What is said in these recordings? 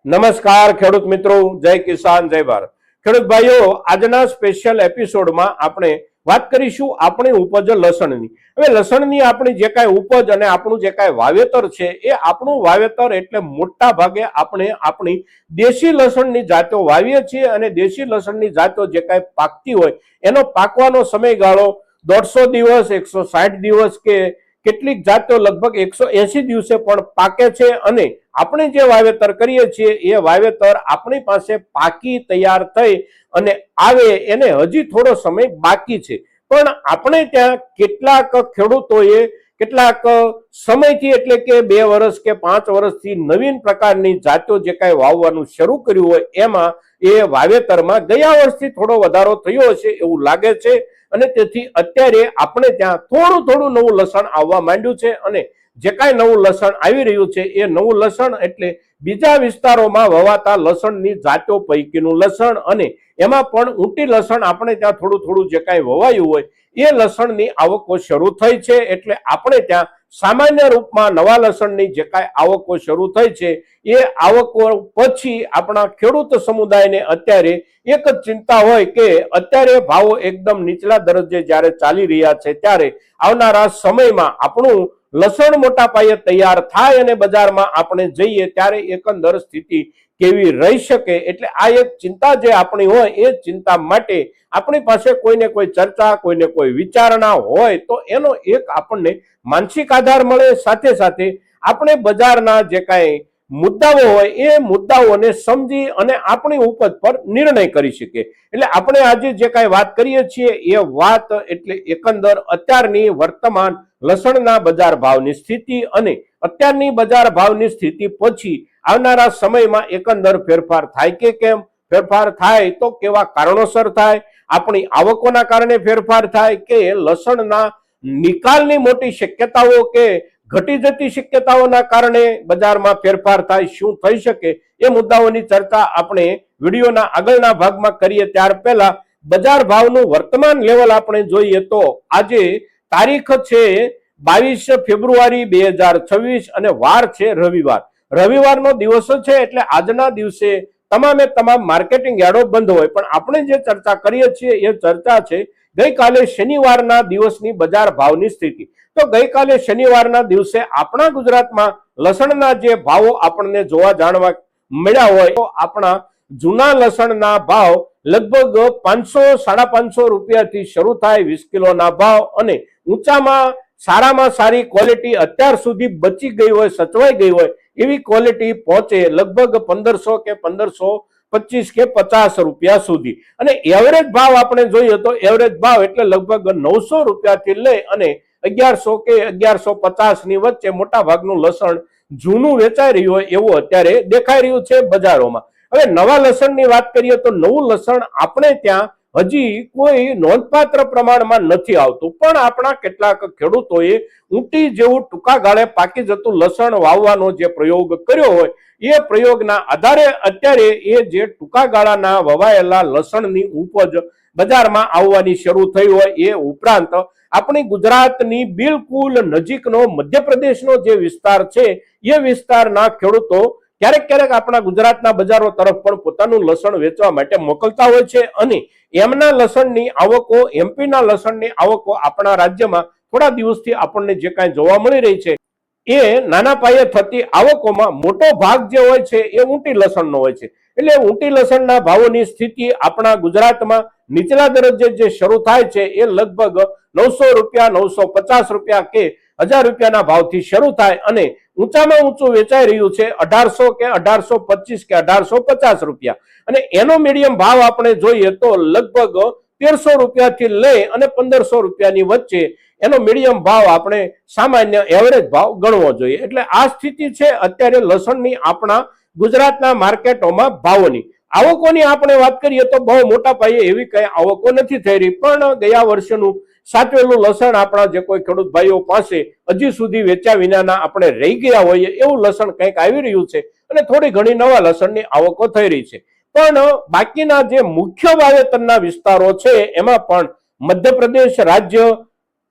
નમસ્કાર ખેડૂત મિત્રો, જય કિસાન જય ભારત। ખેડૂત ભાઈઓ, આજના સ્પેશિયલ એપિસોડમાં આપણે વાત કરીશું આપણી ઉપજ લસણની। હવે લસણની આપણી જે કાંઈ ઉપજ અને આપણું જે કાંઈ વાવેતર છે એ આપણું વાવેતર એટલે મોટા ભાગે આપણે આપણી દેશી લસણની જાતો વાવીએ છીએ અને દેશી લસણની જાતો જે કાંઈ પાકતી હોય એનો પાકવાનો સમયગાળો 150 દિવસ, 160 દિવસ કે કેટલીક જાતો લગભગ 180 દિવસે પણ પાકે છે અને આપણે જે વાવેતર કરીએ છીએ એ વાવેતર આપણી પાસે પાકી તૈયાર થઈ અને આવે એને હજી થોડો સમય બાકી છે, પણ આપણે ત્યાં કેટલાક ખેડૂતોએ કેટલાક સમયથી એટલે કે 2 વર્ષ કે 5 વર્ષથી નવીન પ્રકારની જાતો જે કાંઈ વાવવાનું શરૂ કર્યું હોય એમાં એ વાવેતરમાં ગયા વર્ષથી થોડો વધારો થયો હશે એવું લાગે છે અને તેથી અત્યારે આપણે ત્યાં થોડું થોડું નવું લસણ આવવા માંડ્યું છે અને જે કાંઈ નવું લસણ આવી રહ્યું છે એ નવું લસણ એટલે બીજા વિસ્તારોમાં વવાતા લસણની જાતો પૈકીનું લસણ અને એમાં પણ ઊંટી લસણ આપણે ત્યાં થોડું થોડું જે કાંઈ વવાયું હોય એ લસણની આવકો શરૂ થઈ છે। એટલે આપણે ત્યાં સામાન્ય રૂપમાં નવા લસણની જે કાંઈ આવકો શરૂ થઈ છે એ આવકો પછી આપણા ખેડૂત સમુદાયને અત્યારે એક જ ચિંતા હોય કે અત્યારે ભાવો એકદમ નીચલા દરજ્જે જ્યારે ચાલી રહ્યા છે ત્યારે આવનારા સમયમાં આપણું લસણ મોટા પાયે તૈયાર થાય અને બજારમાં આપણે જઈએ ત્યારે એકંદર સ્થિતિ કેવી રહી શકે, એટલે આ એક ચિંતા જે આપણી હોય એ ચિંતા માટે આપણી પાસે કોઈને કોઈ ચર્ચા, કોઈને કોઈ વિચારણા હોય તો એનો એક આપણને માનસિક આધાર મળે, સાથે સાથે આપણે બજારના જે કાંઈ મુદ્દાઓ હોય એ મુદ્દાઓને સમજી અને આપણી ઉપજ પર નિર્ણય કરી શકીએ। એટલે આપણે આજે જે કાંઈ વાત કરીએ છીએ એ વાત એટલે એકંદર અત્યારની વર્તમાન લસણના બજાર ભાવની સ્થિતિ અને અત્યારની બજાર ભાવની સ્થિતિ પછી આવનારા સમયમાં એકંદર ફેરફાર થાય કે કેમ, ફેરફાર થાય તો કેવા કારણોસર થાય, આપણી આવકોના કારણે ફેરફાર થાય કે લસણના નિકાલની મોટી શક્યતાઓ કે ઘટી જતી શક્યતાઓના કારણે બજારમાં ફેરફાર થાય, શું થઈ શકે એ મુદ્દાઓની ચર્ચા આપણે વિડીયોના આગળના ભાગમાં કરીએ ત્યાર પહેલા બજાર ભાવનું વર્તમાન લેવલ આપણે જોઈએ તો આજે તારીખ છે 22 ફેબ્રુઆરી 2026 અને વાર છે રવિવાર। રવિવારનો દિવસ છે એટલે આજના દિવસે તમામે તમામ માર્કેટિંગ યાર્ડો બંધ હોય, પણ આપણે જે ચર્ચા કરીએ છીએ એ ચર્ચા છે ગઈકાલે શનિવારના દિવસની બજાર ભાવની સ્થિતિ। તો ગઈકાલે શનિવારના દિવસે આપણા ગુજરાતમાં લસણના જે ભાવો આપણને જોવા જાણવા મળ્યા હોય તો આપણા જૂના લસણના ભાવ લગભગ 500-550 રૂપિયાથી શરૂ થાય 20 કિલોના ભાવ અને ઊંચામાં સારામાં સારી ક્વોલિટી અત્યાર સુધી બચી ગઈ હોય, સચવાઈ ગઈ હોય એવી ક્વોલિટી પહોંચે લગભગ 1500 કે 1525 કે 50 રૂપિયા સુધી અને એવરેજ ભાવ આપણે જોઈએ તો એવરેજ ભાવ એટલે લગભગ 900 રૂપિયાથી લઈ અને 1100 કે 1150 ની વચ્ચે મોટા ભાગનું લસણ જૂનું વેચાઈ રહ્યું હોય એવું અત્યારે દેખાઈ રહ્યું છે બજારોમાં। હવે નવા લસણની વાત કરીએ તો નવું લસણ આપણે ત્યાં હજી કોઈ નોંધપાત્ર પ્રમાણમાં નથી આવતું, પણ આપણા કેટલાક ખેડૂતોએ ઊંટી જેવું ટૂંકા ગાળે પાકી જતું લસણ વાવવાનો જે પ્રયોગ કર્યો હોય એ પ્રયોગના આધારે અત્યારે એ જે ટૂંકા ગાળાના વવાયેલા લસણની ઉપજ બજારમાં આવવાની શરૂ થઈ હોય એ ઉપરાંત આપણી ગુજરાતની બિલકુલ નજીકનો મધ્યપ્રદેશનો જે વિસ્તાર છે એ વિસ્તારના ખેડૂતો ક્યારેક ક્યારેક આપણા ગુજરાતના બજારો તરફ પણ પોતાનું લસણ વેચવા માટે મોકલતા હોય છે અને એમના લસણની આવકો, એમપીના લસણની આવકો આપણા રાજ્યમાં થોડા દિવસથી આપણને જે કાંઈ જોવા મળી રહી છે એ નાના પાયે થતી આવકોમાં મોટો ભાગ જે હોય છે એ ઊંટી લસણનો હોય છે। એટલે ઊંટી લસણના ભાવોની સ્થિતિ આપણા ગુજરાતમાં નીચલા દરજ્જે જે શરૂ થાય છે એ લગભગ 900 રૂપિયા, 950 રૂપિયા કે 1000 રૂપિયાના ભાવથી શરૂ થાય અને ઊંચામાં ઊંચું વેચાઈ રહ્યું છે 1800 કે 1825 કે 1850 રૂપિયા અને એનો મીડિયમ ભાવ આપણે જોઈએ તો લગભગ 1300 રૂપિયાથી લઈ અને 1500 રૂપિયાની વચ્ચે એનો મીડિયમ ભાવ આપણે સામાન્ય એવરેજ ભાવ ગણવો જોઈએ। એટલે આ સ્થિતિ છે અત્યારે લસણની આપણા ગુજરાતના માર્કેટોમાં ભાવોની। આવકોની આપણે વાત કરીએ તો બહુ મોટા પાયે એવી કઈ આવકો નથી થઈ રહી, પણ ગયા વર્ષનું સાચવેલું લસણ આપણા જે કોઈ ખેડૂત ભાઈઓ પાસે હજી સુધી વેચ્યા વિનાના આપણે રહી ગયા હોઈએ એવું લસણ કંઈક આવી રહ્યું છે અને થોડી ઘણી નવા લસણની આવકો થઈ રહી છે। પણ બાકીના જે મુખ્ય વાવેતરના વિસ્તારો છે એમાં પણ મધ્યપ્રદેશ રાજ્ય,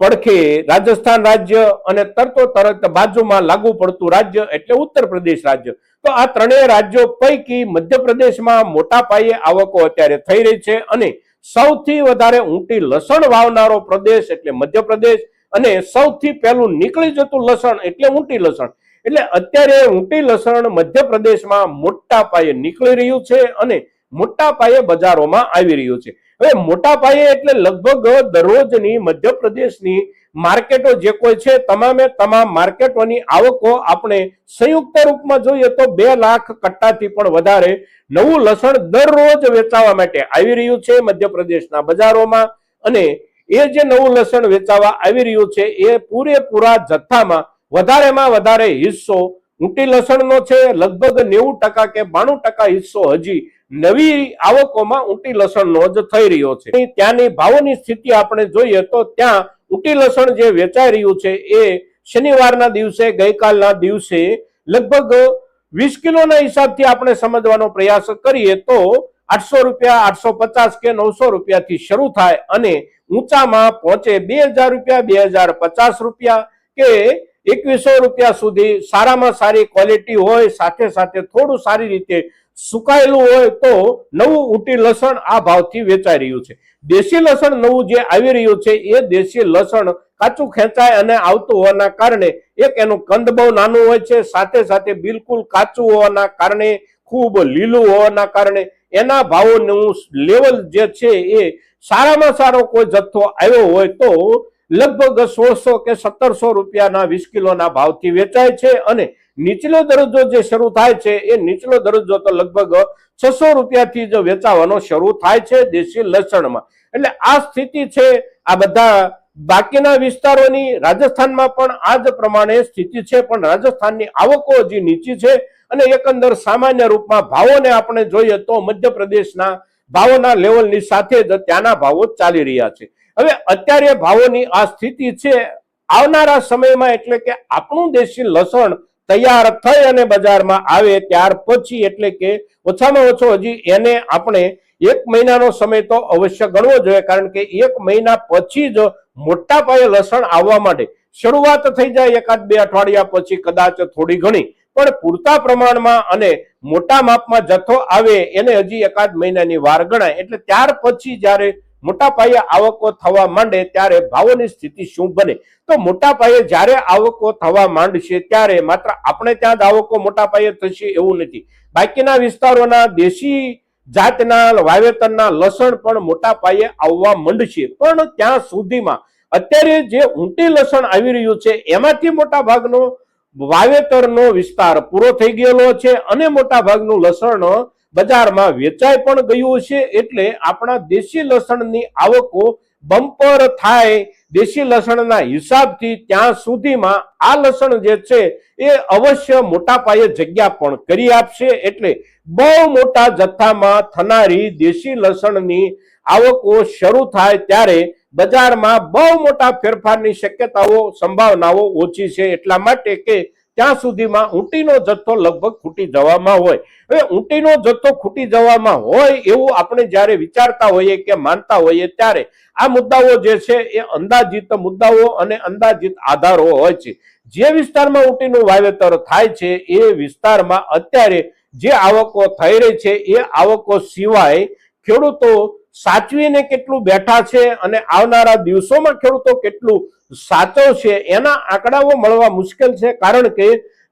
પડખે રાજસ્થાન રાજ્ય અને તરતો તરત બાજુમાં લાગુ પડતું રાજ્ય એટલે ઉત્તર પ્રદેશ રાજ્ય. તો આ ત્રણેય રાજ્યો પૈકી મધ્યપ્રદેશમાં મોટા પાયે આવકો અત્યારે થઈ રહી છે અને સૌથી વધારે ઊંટી લસણ વાવનારો પ્રદેશ એટલે મધ્યપ્રદેશ અને સૌથી પહેલું નીકળી જતું લસણ એટલે ઊંટી લસણ. એટલે અત્યારે ઊંટી લસણ મધ્યપ્રદેશમાં મોટા પાયે નીકળી રહ્યું છે અને મોટા પાયે બજારોમાં આવી રહ્યું છે. હવે મોટા પાયે એટલે લગભગ દરરોજની મધ્યપ્રદેશની માર્કેટો જે કોઈ છે તમામે તમામ માર્કેટોની આવકો આપણે સંયુક્ત રૂપમાં જોઈએ તો 2 લાખ કટ્ટાથી પણ વધારે નવું લસણ દરરોજ વેચાવા માટે આવી રહ્યું છે મધ્યપ્રદેશના બજારોમાં. અને એ જે નવું લસણ વેચાવા આવી રહ્યું છે એ પૂરેપૂરા જથ્થામાં વધારેમાં વધારે હિસ્સો ઊંટી લસણનો છે. લગભગ 90% કે 92% હિસ્સો હજી નવી આવકોમાં ઊંટી લસણનો જ થઈ રહ્યો છે. ત્યાંની ભાવોની સ્થિતિ આપણે જોઈએ તો ત્યાં ઊંટી લસણ જે વેચાઈ રહ્યું છે એ શનિવારના દિવસે ગઈકાલના દિવસે લગભગ 20 કિલોના હિસાબથી આપણે સમજવાનો પ્રયાસ કરીએ તો 800 રૂપિયા 850 કે 900 રૂપિયાથી શરૂ થાય અને ઊંચામાં પહોંચે 2000 રૂપિયા 2050 રૂપિયા કે 2100 રૂપિયા સુધી સારામાં સારી ક્વોલિટી હોય સાથે સાથે થોડું સારી રીતે સુકાયેલું હોય તો નવું ઊંટી લસણ આ ભાવથી વેચાઈ રહ્યું છે. દેશી લસણ નવું જે આવી રહ્યું છે એ દેશી લસણ કાચું ખેંચાય અને આવતું હોવાના કારણે એક એનું કંદ બહુ નાનું હોય છે, સાથે સાથે બિલકુલ કાચું હોવાના કારણે ખૂબ લીલું હોવાના કારણે એના ભાવોનું લેવલ જે છે એ સારામાં સારો કોઈ જથ્થો આવ્યો હોય તો લગભગ 1600 કે 1700 રૂપિયાના 20 કિલોના ભાવથી વેચાય છે અને નીચલો દરજ્જો જે શરૂ થાય છે એ નીચલો દરજ્જો તો લગભગ 600 રૂપિયાથી જ વેચાવાનો શરૂ થાય છે દેશી લસણમાં. એટલે આ સ્થિતિ છે આ બધા બાકીના વિસ્તારોની. રાજસ્થાનમાં પણ આ જ પ્રમાણે સ્થિતિ છે, પણ રાજસ્થાનની આવકો હજી નીચી છે અને એકંદર સામાન્ય રૂપમાં ભાવોને આપણે જોઈએ તો મધ્યપ્રદેશના ભાવોના લેવલની સાથે જ ત્યાંના ભાવો ચાલી રહ્યા છે. હવે અત્યારે ભાવોની આ સ્થિતિ છે. આવનારા સમયમાં એટલે કે આપણું દેશી લસણ તૈયાર થઈ અને બજારમાં આવે ત્યાર પછી એટલે કે ઓછામાં ઓછો હજી એને આપણે 1 મહિનાનો સમય તો અવશ્ય ગણવો જોઈએ, કારણ કે 1 મહિના પછી જ મોટા પાયે લસણ આવવા માટે શરૂઆત થઈ જાય. 1-2 અઠવાડિયા પછી કદાચ થોડી ઘણી, પણ પૂરતા પ્રમાણમાં અને મોટા માપમાં જથ્થો આવે એને હજી 1-8 મહિનાની વાર ગણાય. એટલે ત્યાર પછી જ્યારે મોટા પાયે આવકો થવા માંડે ત્યારે ભાવોની સ્થિતિ શું બને? તો મોટા પાયે જ્યારે આવકો થવા માંડશે ત્યારે માત્ર આપણે ત્યાં જ આવકો મોટા પાયે થશે એવું નથી. બાકીના વિસ્તારોના દેશી જાતના વાવેતરના લસણ પણ મોટા પાયે આવવા માંડશે. પણ ત્યાં સુધીમાં અત્યારે જે ઊંટી લસણ આવી રહ્યું છે એમાંથી મોટા ભાગનો વાવેતરનો વિસ્તાર પૂરો થઈ ગયેલો છે અને મોટા ભાગનું લસણ બજારમાં વેચાઈ પણ ગયું છે. એટલે આપણા દેશી લસણની આવકો બમ્પર થાય દેશી લસણના હિસાબથી ત્યાં સુધીમાં આ લસણ જે છે એ અવશ્ય મોટા પાયે જગ્યા પણ કરી આપશે. એટલે બહુ મોટા જથ્થામાં થનારી દેશી લસણની આવકો શરૂ થાય ત્યારે બજારમાં બહુ મોટા ફેરફારની શક્યતાઓ સંભાવનાઓ ઓછી છે. એટલા માટે કે ત્યાં સુધીમાં ઊંટીનો જથ્થો લગભગ ખૂટી જવામાં હોય. હવે ઊંટીનો જથ્થો ખૂટી જવામાં હોય એવું આપણે જ્યારે વિચારતા હોઈએ કે માનતા હોઈએ ત્યારે આ મુદ્દાઓ જે છે એ અંદાજિત મુદ્દાઓ અને અંદાજિત આધારો હોય છે. જે વિસ્તારમાં ઊંટીનું વાવેતર થાય છે એ વિસ્તારમાં અત્યારે જે આવકો થઈ રહી છે એ આવકો સિવાય ખેડૂતો સાચવીને કેટલું બેઠા છે અને આવનારા દિવસોમાં ખેડૂતો કેટલું સાચવશે એના આંકડાઓ મળવા મુશ્કેલ છે. કારણ કે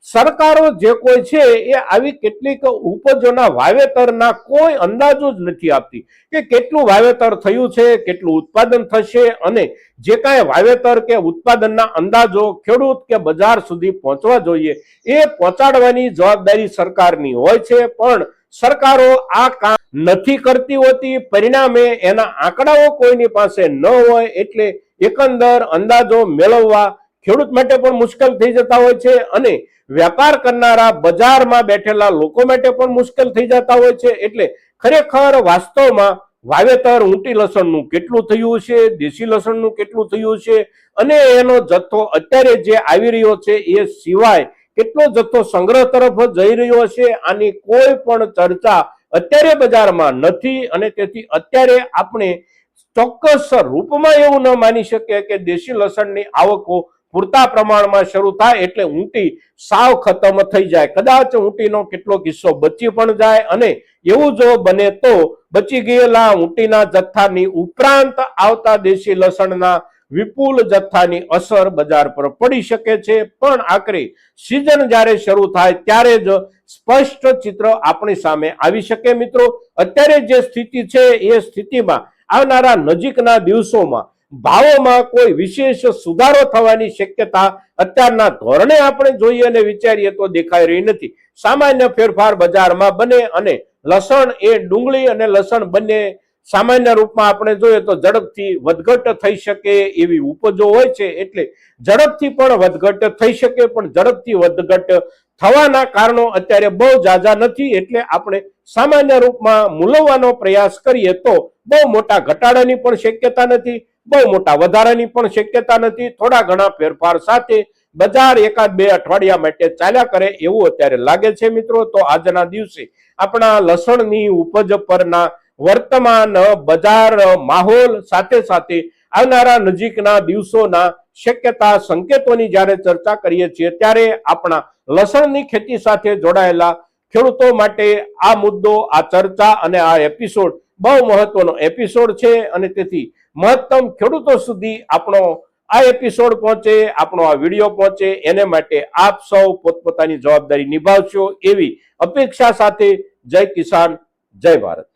સરકારો જે કોઈ છે એ આવી કેટલીક ઉપજોના વાવેતરના કોઈ અંદાજો જ નથી આપતી કે કેટલું વાવેતર થયું છે, કેટલું ઉત્પાદન થશે, અને જે કાંઈ વાવેતર કે ઉત્પાદનના અંદાજો ખેડૂત કે બજાર સુધી પહોંચવા જોઈએ એ પહોંચાડવાની જવાબદારી સરકારની હોય છે. પણ સરકારો આ કામ નથી કરતી હોતી. પરિણામે એના આંકડાઓ કોઈની પાસે ન હોય એટલે એકંદર અંદાજો મેળવવા ખેડૂત માટે પણ મુશ્કેલ થઈ જતા હોય છે અને વેપાર કરનારા બજારમાં બેઠેલા લોકો માટે પણ મુશ્કેલ થઈ જતા હોય છે. એટલે ખરેખર વાસ્તવમાં વાવેતર ઊંટી લસણનું કેટલું થયું છે, દેશી લસણનું કેટલું થયું છે અને એનો જથ્થો અત્યારે જે આવી રહ્યો છે એ સિવાય કેટલો જથ્થો સંગ્રહ તરફ જઈ રહ્યો છે આની કોઈ પણ ચર્ચા અત્યારે બજારમાં નથી. અને તેથી અત્યારે આપણે ચોક્કસ રૂપમાં એવું ન માની શકીએ કે દેશી લસણની આવકો પૂરતા પ્રમાણમાં શરૂ થાય એટલે ઊંટી સાવ ખતમ થઈ જાય. કદાચ ઊંટીનો કેટલોક હિસ્સો બચી પણ જાય અને એવું જો બને તો બચી ગયેલા ઊંટીના જથ્થાની ઉપરાંત આવતા દેશી લસણના વિપુલ જથ્થાની અસર બજાર પર પડી શકે છે. પણ આખરે સિઝન જ્યારે શરૂ થાય ત્યારે જ સ્પષ્ટ ચિત્ર આપણી સામે આવી શકે. મિત્રો, અત્યારે જે સ્થિતિ છે એ સ્થિતિમાં આવનારા નજીકના દિવસોમાં ભાવોમાં કોઈ વિશેષ સુધારો થવાની શક્યતા અત્યારના ધોરણે આપણે જોઈએ અને વિચારીએ તો દેખાઈ રહી નથી. સામાન્ય ફેરફાર બજારમાં બને અને લસણ એ ડુંગળી અને લસણ બંને સામાન્ય રૂપમાં આપણે જોઈએ તો ઝડપથી વધઘટ થઈ શકે એવી ઉપજો હોય છે, એટલે ઝડપથી પણ વધઘટ થઈ શકે. પણ ઝડપથી વધઘટ થવાના કારણો અત્યારે બહુ ઝાઝા નથી, એટલે આપણે સામાન્ય રૂપમાં મૂલવવાનો પ્રયાસ કરીએ તો બહુ મોટા ઘટાડાની પણ શક્યતા નથી, બહુ મોટા વધારાની પણ શક્યતા નથી. થોડા ઘણા ફેરફાર સાથે બજાર એકાદ બે અઠવાડિયા માટે ચાલ્યા કરે એવું અત્યારે લાગે છે. મિત્રો, તો આજના દિવસે આપણા લસણની ઉપજ પરના વર્તમાન બજાર માહોલ સાથે સાથે આવનારા નજીકના દિવસોના શક્યતા સંકેતોની જ્યારે ચર્ચા કરીએ છીએ ત્યારે આપણા લસણની ખેતી સાથે જોડાયેલા ખેડૂતો માટે આ મુદ્દો, આ ચર્ચા અને આ એપિસોડ બહુ મહત્વનો એપિસોડ છે અને તેથી મહત્તમ ખેડૂતો સુધી આપણો આ એપિસોડ પહોંચે, આપણો આ વિડીયો પહોંચે, એને માટે આપ સૌ પોતપોતાની જવાબદારી નિભાવશો એવી અપેક્ષા સાથે જય કિસાન, જય ભારત.